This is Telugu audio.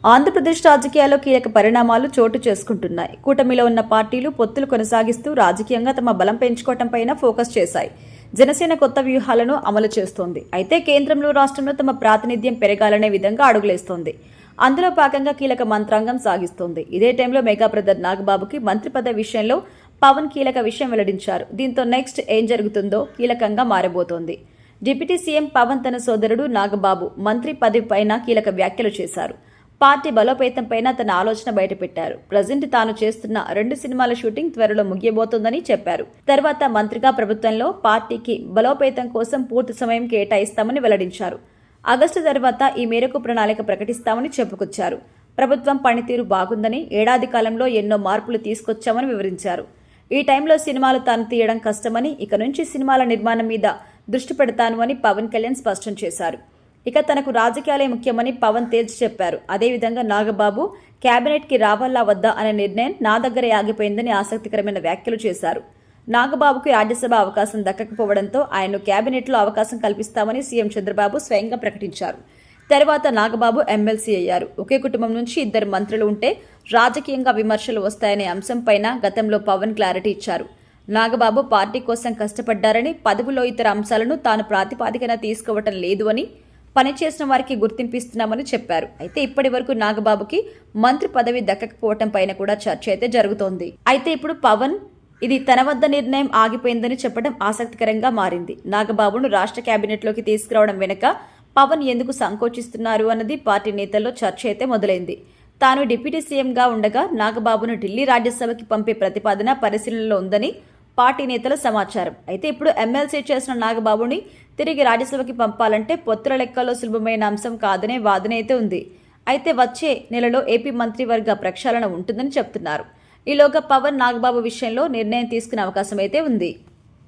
ఆంధ్రప్రదేశ్ రాజకీయాల్లో కీలక పరిణామాలు చోటు చేసుకుంటున్నాయి. కూటమిలో ఉన్న పార్టీలు పొత్తులు కొనసాగిస్తూ రాజకీయంగా తమ బలం పెంచుకోవడంపైన ఫోకస్ చేశాయి. జనసేన కొత్త వ్యూహాలను అమలు చేస్తోంది. అయితే కేంద్రంలో రాష్ట్రంలో తమ ప్రాతినిధ్యం పెరగాలనే విధంగా అడుగులేస్తోంది. అందులో భాగంగా కీలక మంత్రాంగం సాగిస్తోంది. ఇదే టైంలో మెగా బ్రదర్ నాగబాబుకి మంత్రి పదవి విషయంలో పవన్ కీలక విషయం వెల్లడించారు. దీంతో నెక్స్ట్ ఏం జరుగుతుందో కీలకంగా మారబోతోంది. డిప్యూటీ సీఎం పవన్ తన సోదరుడు నాగబాబు మంత్రి పదవి పైన కీలక వ్యాఖ్యలు చేశారు. పార్టీ బలోపేతం పైన తన ఆలోచన బయటపెట్టారు. ప్రజెంట్ తాను చేస్తున్న 2 సినిమాల షూటింగ్ త్వరలో ముగియబోతోందని చెప్పారు. తర్వాత మంత్రిగా ప్రభుత్వంలో పార్టీకి బలోపేతం కోసం పూర్తి సమయం కేటాయిస్తామని వెల్లడించారు. ఆగస్టు తర్వాత ఈ మేరకు ప్రణాళిక ప్రకటిస్తామని చెప్పుకొచ్చారు. ప్రభుత్వం పనితీరు బాగుందని, ఏడాది కాలంలో ఎన్నో మార్పులు తీసుకొచ్చామని వివరించారు. ఈ టైంలో సినిమాలు తాను తీయడం కష్టమని, ఇక నుంచి సినిమాల నిర్మాణం మీద దృష్టి పెడతాను అని పవన్ కళ్యాణ్ స్పష్టం చేశారు. ఇక తనకు రాజకీయాలే ముఖ్యమని పవన్ తేల్చి చెప్పారు. అదేవిధంగా నాగబాబు కేబినెట్కి రావాలా వద్దా అనే నిర్ణయం నా దగ్గరే ఆగిపోయిందని ఆసక్తికరమైన వ్యాఖ్యలు చేశారు. నాగబాబుకు రాజ్యసభ అవకాశం దక్కకపోవడంతో ఆయన్ను కేబినెట్లో అవకాశం కల్పిస్తామని సీఎం చంద్రబాబు స్వయంగా ప్రకటించారు. తర్వాత నాగబాబు ఎమ్మెల్సీ అయ్యారు. ఒకే కుటుంబం నుంచి 2 మంత్రులు ఉంటే రాజకీయంగా విమర్శలు వస్తాయనే అంశంపైన గతంలో పవన్ క్లారిటీ ఇచ్చారు. నాగబాబు పార్టీ కోసం కష్టపడ్డారని, పదవిలో ఇతర అంశాలను తాను ప్రాతిపాదికన తీసుకోవటం లేదు అని, పనిచేసిన వారికి గుర్తింపిస్తున్నామని చెప్పారు. అయితే ఇప్పటి వరకు నాగబాబుకి మంత్రి పదవి దక్కకపోవటం పైన కూడా చర్చ అయితే జరుగుతోంది. అయితే ఇప్పుడు పవన్ ఇది తన వద్ద నిర్ణయం ఆగిపోయిందని చెప్పడం ఆసక్తికరంగా మారింది. నాగబాబును రాష్ట్ర కేబినెట్లోకి తీసుకురావడం వెనుక పవన్ ఎందుకు సంకోచిస్తున్నారు అన్నది పార్టీ నేతల్లో చర్చ అయితే మొదలైంది. తాను డిప్యూటీ సీఎంగా ఉండగా నాగబాబును ఢిల్లీ రాజ్యసభకి పంపే ప్రతిపాదన పరిశీలనలో ఉందని పార్టీ నేతల సమాచారం. అయితే ఇప్పుడు ఎమ్మెల్సీ చేసిన నాగబాబుని తిరిగి రాజ్యసభకి పంపాలంటే పొత్తుల లెక్కలో సులభమైన అంశం కాదనే వాదన అయితే ఉంది. అయితే వచ్చే నెలలో ఏపీ మంత్రివర్గ ప్రక్షాళన ఉంటుందని చెప్తున్నారు. ఈలోగా పవన్ నాగబాబు విషయంలో నిర్ణయం తీసుకునే అవకాశం అయితే ఉంది.